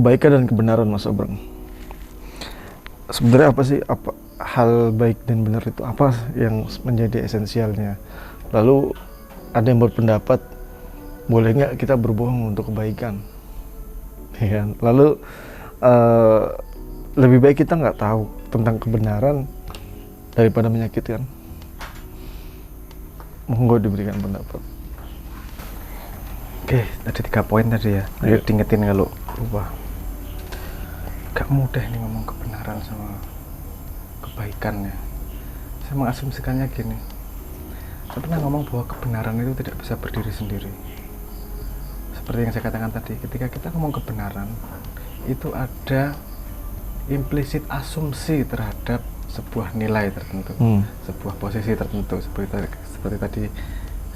kebaikan dan kebenaran, Mas Obrang. Sebenarnya apa sih hal baik dan benar itu apa yang menjadi esensialnya? Lalu ada yang berpendapat boleh nggak kita berbohong untuk kebaikan? Ya kan? Lalu lebih baik kita nggak tahu tentang kebenaran daripada menyakitkan. Monggo diberikan pendapat. Oke, tadi 3 poin tadi ya. Ayo diingetin kalau lupa. Gak mudah nih ngomong kebenaran sama kebaikan ya. Saya mengasumsikannya gini. Saya pernah ngomong bahwa kebenaran itu tidak bisa berdiri sendiri. Seperti yang saya katakan tadi, ketika kita ngomong kebenaran, itu ada implisit asumsi terhadap sebuah nilai tertentu, sebuah posisi tertentu. Seperti tadi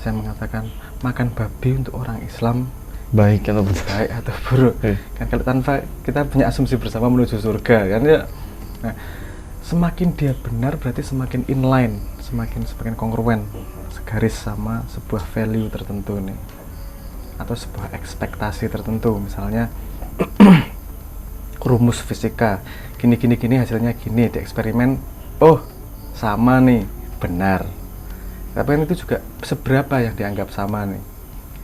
saya mengatakan makan babi untuk orang Islam Baik atau buruk. Kan kalau tanpa kita punya asumsi bersama menuju surga kan ya. Nah, semakin dia benar berarti semakin inline, semakin kongruen, segaris sama sebuah value tertentu nih, atau sebuah ekspektasi tertentu. Misalnya rumus fisika gini hasilnya gini di eksperimen, oh sama nih, benar. Tapi kan itu juga seberapa yang dianggap sama nih,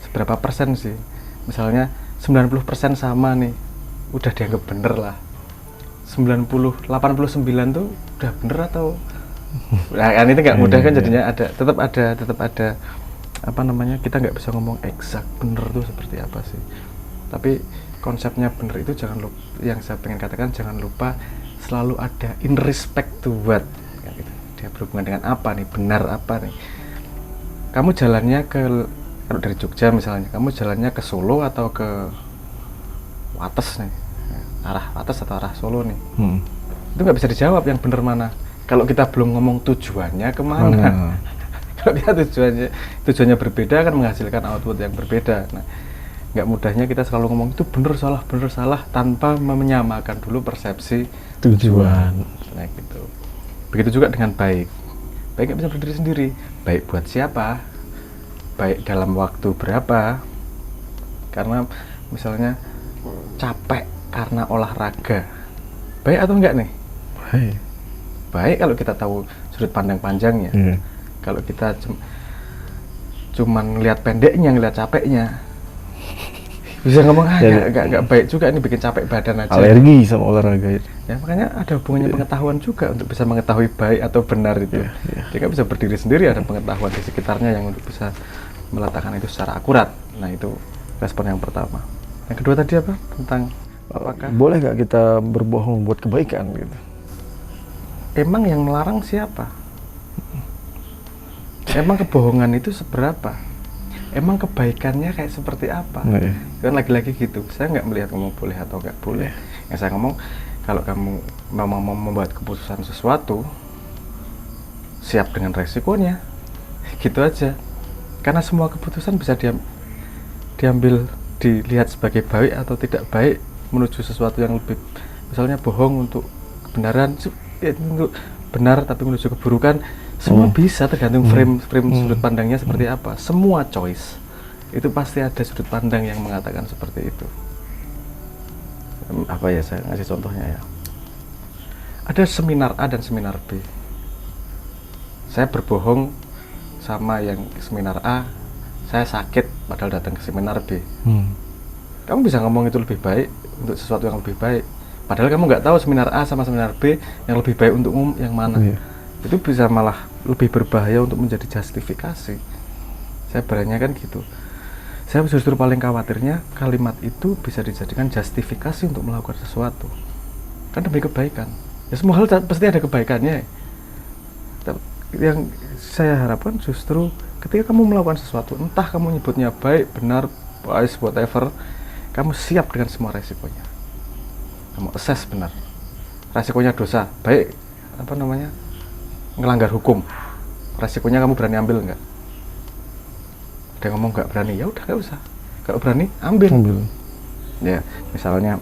seberapa persen sih. Misalnya 90% sama nih, udah dianggap bener lah. 89 tuh udah bener atau nah, kan itu nggak mudah kan jadinya. Tetap ada apa namanya, kita nggak bisa ngomong eksak bener tuh seperti apa sih. Tapi konsepnya bener itu jangan lupa, yang saya pengen katakan jangan lupa selalu ada in respect to what kan gitu. Dia berhubungan dengan apa nih, benar apa nih. Kamu jalannya kalau dari Jogja misalnya, kamu jalannya ke Solo atau ke Wates nih, arah Wates atau arah Solo nih, itu nggak bisa dijawab yang bener mana kalau kita belum ngomong tujuannya kemana. Kalau kita tujuannya berbeda kan menghasilkan output yang berbeda. Nah, nggak mudahnya kita selalu ngomong itu bener salah tanpa menyamakan dulu persepsi tujuan. Nah gitu. Begitu juga dengan baik nggak bisa berdiri sendiri. Baik buat siapa, baik dalam waktu berapa. Karena misalnya capek karena olahraga, baik atau enggak nih? Baik kalau kita tahu sudut pandang panjangnya. Kalau kita cuman ngelihat pendeknya, ngelihat capeknya, bisa ngomong nggak baik juga, ini bikin capek badan aja. Alergi sama olahraga itu. Ya makanya ada hubungannya pengetahuan juga untuk bisa mengetahui baik atau benar itu. Dia nggak bisa berdiri sendiri, ada pengetahuan di sekitarnya yang untuk bisa meletakkan itu secara akurat. Nah itu respon yang pertama. Yang kedua tadi apa? Tentang apakah boleh nggak kita berbohong buat kebaikan gitu? Emang yang melarang siapa? Emang kebohongan itu seberapa? Emang kebaikannya kayak seperti apa? Kan lagi-lagi gitu. Saya nggak melihat ngomong boleh atau nggak boleh. Yang saya ngomong, kalau kamu memang mau membuat keputusan sesuatu, siap dengan resikonya. Gitu aja. Karena semua keputusan bisa diambil, dilihat sebagai baik atau tidak baik menuju sesuatu yang lebih, misalnya bohong untuk kebenaran, untuk benar tapi menuju keburukan. Semua bisa, tergantung frame sudut pandangnya seperti apa. Semua choice itu pasti ada sudut pandang yang mengatakan seperti itu. Apa ya, saya ngasih contohnya ya. Ada seminar A dan seminar B. Saya berbohong sama yang seminar A, saya sakit padahal datang ke seminar B. Kamu bisa ngomong itu lebih baik untuk sesuatu yang lebih baik, padahal kamu nggak tahu seminar A sama seminar B yang lebih baik untuk yang mana. Itu bisa malah lebih berbahaya untuk menjadi justifikasi. Saya berani kan gitu. Saya justru paling khawatirnya kalimat itu bisa dijadikan justifikasi untuk melakukan sesuatu. Kan demi kebaikan. Ya semua hal pasti ada kebaikannya. Yang saya harapkan justru ketika kamu melakukan sesuatu, entah kamu nyebutnya baik, benar, wise, whatever, kamu siap dengan semua resikonya. Kamu assess benar. Resikonya dosa, baik, apa namanya, ngelanggar hukum, resikonya kamu berani ambil nggak? Ada yang ngomong nggak berani, ya udah nggak usah. Kalau berani ambil. Ya misalnya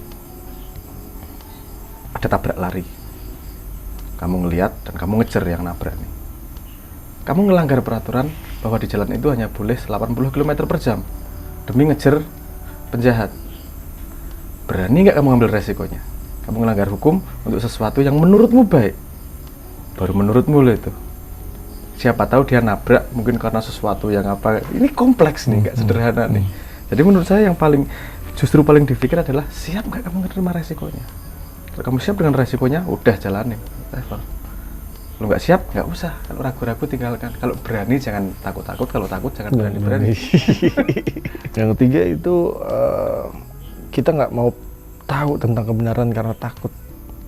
ada tabrak lari, kamu ngelihat dan kamu ngejar yang nabrak nih. Kamu ngelanggar peraturan bahwa di jalan itu hanya boleh 80 km per jam demi ngejar penjahat. berani nggak kamu ngambil resikonya? Kamu melanggar hukum untuk sesuatu yang menurutmu baik, baru menurutmu loh itu. Siapa tahu dia nabrak mungkin karena sesuatu yang apa, ini kompleks nih, nggak sederhana nih. Jadi menurut saya yang justru paling dipikir adalah siap nggak kamu menerima resikonya. Kalau kamu siap dengan resikonya, udah jalanin. Kalau nggak siap, nggak usah. Kalau ragu-ragu tinggalkan. Kalau berani jangan takut-takut, kalau takut jangan berani-berani. Yang ketiga itu kita nggak mau tahu tentang kebenaran karena takut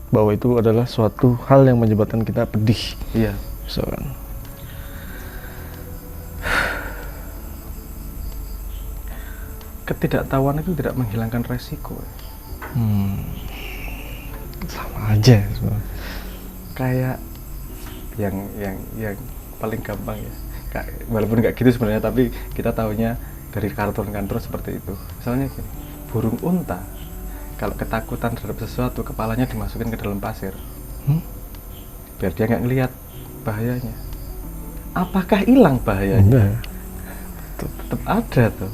bahwa itu adalah suatu hal yang menyebabkan kita pedih. Iya. So, kan. Ketidaktahuan itu tidak menghilangkan resiko. Sama aja. Kayak yang paling gampang ya. Walaupun nggak gitu sebenarnya, tapi kita tahunya dari kartun-kartun seperti itu. Misalnya gini, burung unta kalau ketakutan terhadap sesuatu, kepalanya dimasukin ke dalam pasir, biar dia nggak ngelihat bahayanya. Apakah hilang bahayanya? Tetap ada tuh.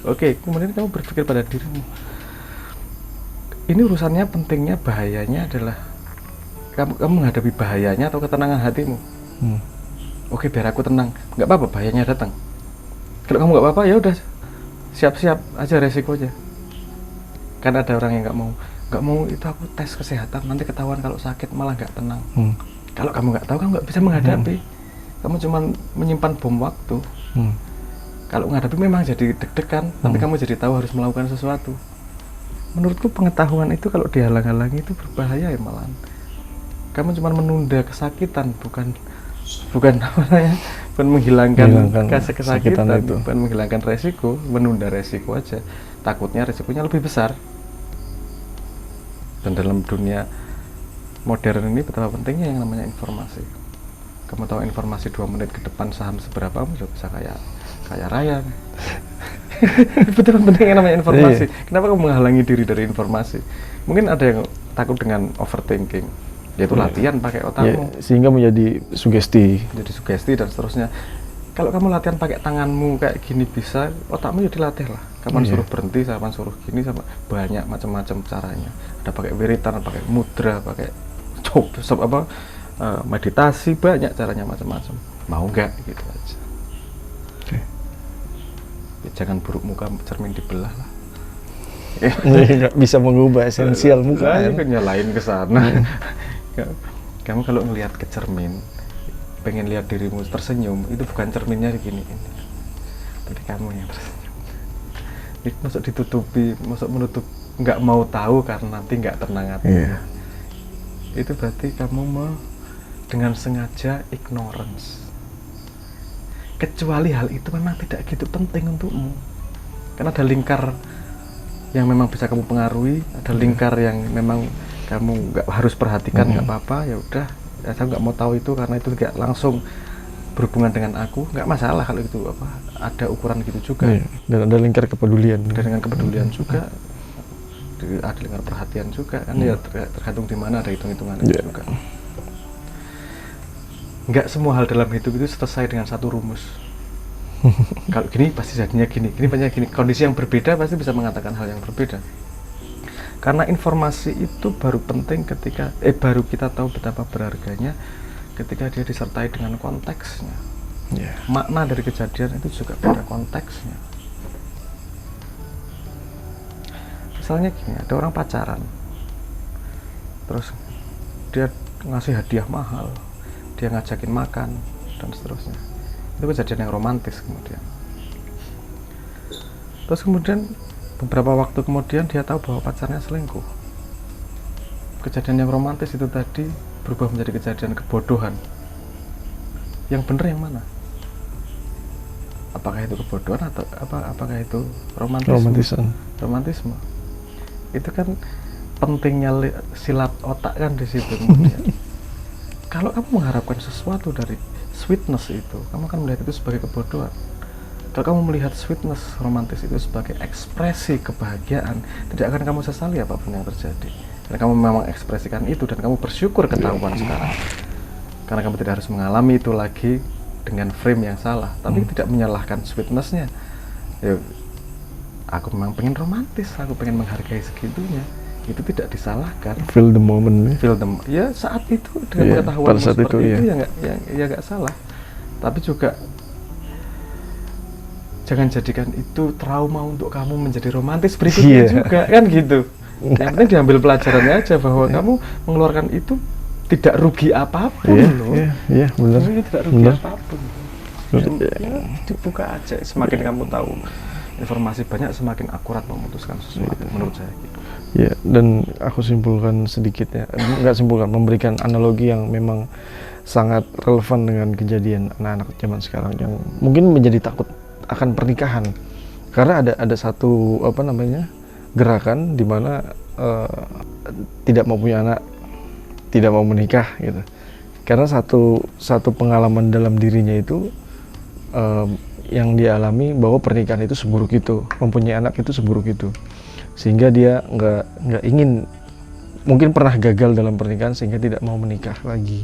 Oke, kemudian kamu berpikir pada dirimu, ini urusannya pentingnya bahayanya adalah kamu menghadapi bahayanya atau ketenangan hatimu. Oke, biar aku tenang, nggak apa-apa bahayanya datang. Kalau kamu nggak apa-apa, ya udah siap-siap aja resikonya. Kan ada orang yang nggak mau itu, aku tes kesehatan nanti ketahuan kalau sakit malah nggak tenang. Kalau kamu nggak tahu, kamu nggak bisa menghadapi. Kamu cuma menyimpan bom waktu. Kalau menghadapi memang jadi deg-degan, tapi kamu jadi tahu harus melakukan sesuatu. Menurutku pengetahuan itu kalau dihalang-halangi itu berbahaya ya malahan. Kamu cuma menunda kesakitan, bukan menghilangkan kesakitan itu. Bukan menghilangkan resiko, menunda resiko aja. Takutnya resikonya lebih besar. Dan dalam dunia modern ini betapa pentingnya yang namanya informasi. Kamu tahu informasi 2 menit ke depan saham seberapa, kamu juga bisa kaya raya. Betapa pentingnya yang namanya informasi. Kenapa kamu menghalangi diri dari informasi? Mungkin ada yang takut dengan overthinking, yaitu latihan pakai otakmu, sehingga menjadi sugesti. Jadi sugesti dan seterusnya. Kalau kamu latihan pakai tanganmu kayak gini bisa, otakmu jadi latih lah. Kapan suruh berhenti, kapan suruh gini, sama banyak macam-macam caranya. Ada pakai wiritan, pakai mudra, pakai meditasi, banyak caranya macam-macam. Mau nggak gitu aja. Jangan buruk muka cermin dibelah lah. Nggak bisa mengubah esensial muka. Kan nyalain ke sana. Kamu kalau ngelihat ke cermin, pengen lihat dirimu tersenyum, itu bukan cerminnya diginiin, tapi kamu yang tersenyum. Masuk ditutupi, masuk menutup, nggak mau tahu karena nanti nggak tenang hati. Itu berarti kamu dengan sengaja ignorance. Kecuali hal itu memang tidak gitu penting untukmu, karena ada lingkar yang memang bisa kamu pengaruhi, ada lingkar yang memang kamu nggak harus perhatikan, nggak apa-apa, ya udah, saya nggak mau tahu itu karena itu nggak langsung berhubungan dengan aku, nggak masalah kalau itu ada ukuran gitu juga. Dan ada lingkar kepedulian. Dan dengan kepedulian juga, ada lingkar perhatian juga kan, ya tergantung di mana, ada hitung-hitungannya juga. Nggak semua hal dalam hidup itu selesai dengan satu rumus. Kalau gini pasti jadinya gini, gini banyak gini. Kondisi yang berbeda pasti bisa mengatakan hal yang berbeda. Karena informasi itu baru penting ketika baru kita tahu betapa berharganya ketika dia disertai dengan konteksnya. Makna dari kejadian itu juga pada konteksnya. Misalnya gini, ada orang pacaran, terus dia ngasih hadiah mahal, dia ngajakin makan dan seterusnya. Itu kejadian yang romantis kemudian. Terus kemudian beberapa waktu kemudian dia tahu bahwa pacarnya selingkuh. Kejadian yang romantis itu tadi berubah menjadi kejadian kebodohan. Yang benar yang mana? Apakah itu kebodohan atau apakah itu romantisme? Itu kan pentingnya silat otak kan di situ kemudian. Kalau kamu mengharapkan sesuatu dari sweetness itu, kamu akan melihat itu sebagai kebodohan. Kalau kamu melihat sweetness, romantis itu sebagai ekspresi kebahagiaan, tidak akan kamu sesali apapun yang terjadi. Karena kamu memang ekspresikan itu dan kamu bersyukur ketahuan sekarang. Karena kamu tidak harus mengalami itu lagi dengan frame yang salah, tapi tidak menyalahkan sweetness-nya. Ya, aku memang pengen romantis, aku pengen menghargai segitunya, itu tidak disalahkan. Feel the moment. Film ya saat itu dengan Iya, pengetahuan pada saat seperti itu, itu iya. ya nggak salah, tapi juga jangan jadikan itu trauma untuk kamu menjadi romantis berikutnya Iya. juga kan gitu. Yang penting diambil pelajarannya aja bahwa kamu mengeluarkan itu tidak rugi apapun Iya, loh. iya, benar. Ini tidak rugi Benar. apapun. Benar. Ya, dibuka aja. Semakin kamu tahu informasi banyak, semakin akurat memutuskan sesuatu. Menurut saya gitu. Ya, dan aku simpulkan sedikit ya, nggak simpulkan, memberikan analogi yang memang sangat relevan dengan kejadian anak-anak zaman sekarang yang mungkin menjadi takut akan pernikahan, karena ada satu apa namanya gerakan di mana tidak mau punya anak, tidak mau menikah gitu, karena satu pengalaman dalam dirinya itu yang dia alami bahwa pernikahan itu seburuk itu, mempunyai anak itu seburuk itu, sehingga dia nggak ingin, mungkin pernah gagal dalam pernikahan sehingga tidak mau menikah lagi.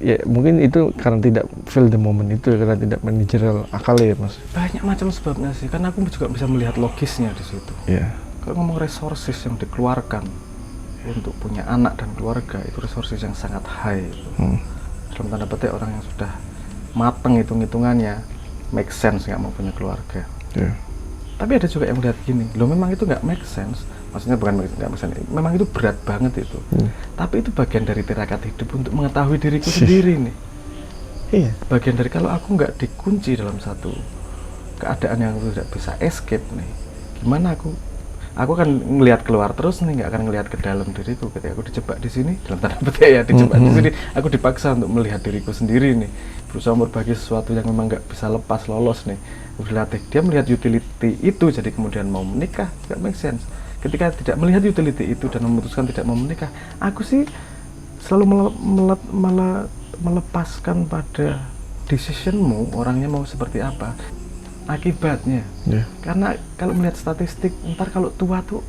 Ya mungkin itu karena tidak feel the moment itu, karena tidak manajerial akal ya mas. Banyak macam sebabnya sih, karena aku juga bisa melihat logisnya di situ. Iya. Kalau ngomong resources yang dikeluarkan untuk punya anak dan keluarga, itu resources yang sangat high itu. Dalam tanda petik orang yang sudah mateng hitung-hitungannya, make sense nggak mau punya keluarga. Iya. Tapi ada juga yang melihat gini, loh memang itu nggak make sense. Maksudnya bukan nggak make sense, memang itu berat banget itu. Tapi itu bagian dari tirakat hidup untuk mengetahui diriku sendiri nih. Iya. Bagian dari kalau aku nggak dikunci dalam satu keadaan yang aku tidak bisa escape nih, gimana aku akan ngelihat keluar terus nih, nggak akan ngelihat ke dalam diriku. Ketika aku dijebak di sini, dalam tanda petik ya dijebak di sini, aku dipaksa untuk melihat diriku sendiri nih, berusaha berbagi sesuatu yang memang nggak bisa lepas lolos nih. Berlatih dia melihat utility itu, jadi kemudian mau menikah nggak make sense. Ketika tidak melihat utility itu dan memutuskan tidak mau menikah, aku sih selalu melepaskan pada decisionmu, orangnya mau seperti apa, akibatnya. Karena kalau melihat statistik, ntar kalau tua tuh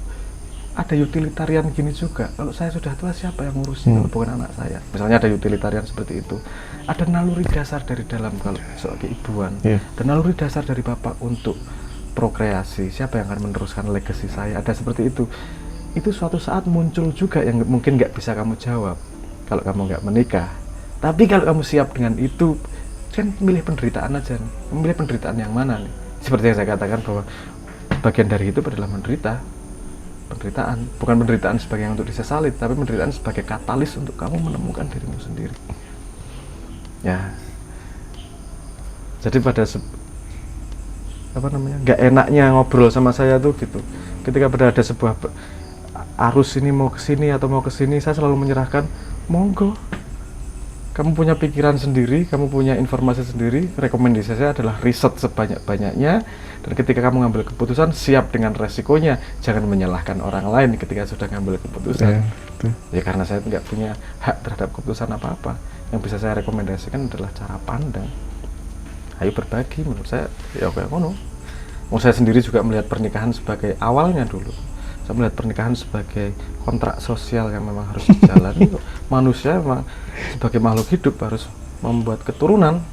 ada utilitarian gini juga. Kalau saya sudah tua, siapa yang ngurusin kalau bukan anak saya? Misalnya ada utilitarian seperti itu. Ada naluri dasar dari dalam kalau soal keibuan, dan naluri dasar dari bapak untuk prokreasi. Siapa yang akan meneruskan legacy saya? Ada seperti itu. Itu suatu saat muncul juga yang mungkin nggak bisa kamu jawab kalau kamu nggak menikah. Tapi kalau kamu siap dengan itu, kan milih penderitaan aja nih. Memilih penderitaan yang mana nih? Seperti yang saya katakan bahwa bagian dari itu adalah menderita. Penderitaan, bukan penderitaan sebagai yang untuk disesali, tapi penderitaan sebagai katalis untuk kamu menemukan dirimu sendiri. Ya. Jadi pada nggak enaknya ngobrol sama saya tuh gitu. Ketika ada sebuah arus ini mau ke sini atau mau ke sini, saya selalu menyerahkan, monggo. Kamu punya pikiran sendiri, kamu punya informasi sendiri. Rekomendasi saya adalah riset sebanyak-banyaknya, dan ketika kamu ngambil keputusan, siap dengan resikonya. Jangan menyalahkan orang lain ketika sudah ngambil keputusan. Ya karena saya nggak punya hak terhadap keputusan apa-apa. Yang bisa saya rekomendasikan adalah cara pandang. Ayo berbagi, menurut saya ya kayak ngono. Saya sendiri juga melihat pernikahan sebagai awalnya dulu. Saya melihat pernikahan sebagai kontrak sosial yang memang harus dijalani. Manusia memang sebagai makhluk hidup harus membuat keturunan.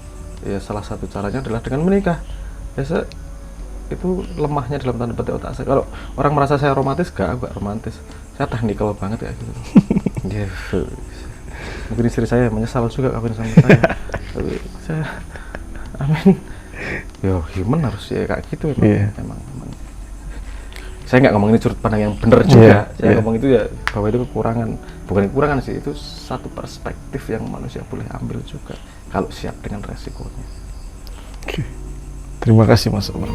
Ya salah satu caranya adalah dengan menikah. Ya itu lemahnya dalam tanda petik otak saya. Kalau orang merasa saya romantis, enggak romantis. Saya teknikal banget ya gitu. Mungkin istri saya menyesal juga kawin sama saya. Tapi saya amin. Yo human harus ya kayak gitu emang. Saya nggak ngomong ini sudut pandang yang benar juga. Saya ngomong itu ya bahwa itu bukan kekurangan sih, itu satu perspektif yang manusia boleh ambil juga kalau siap dengan resikonya. Terima kasih Mas Omar.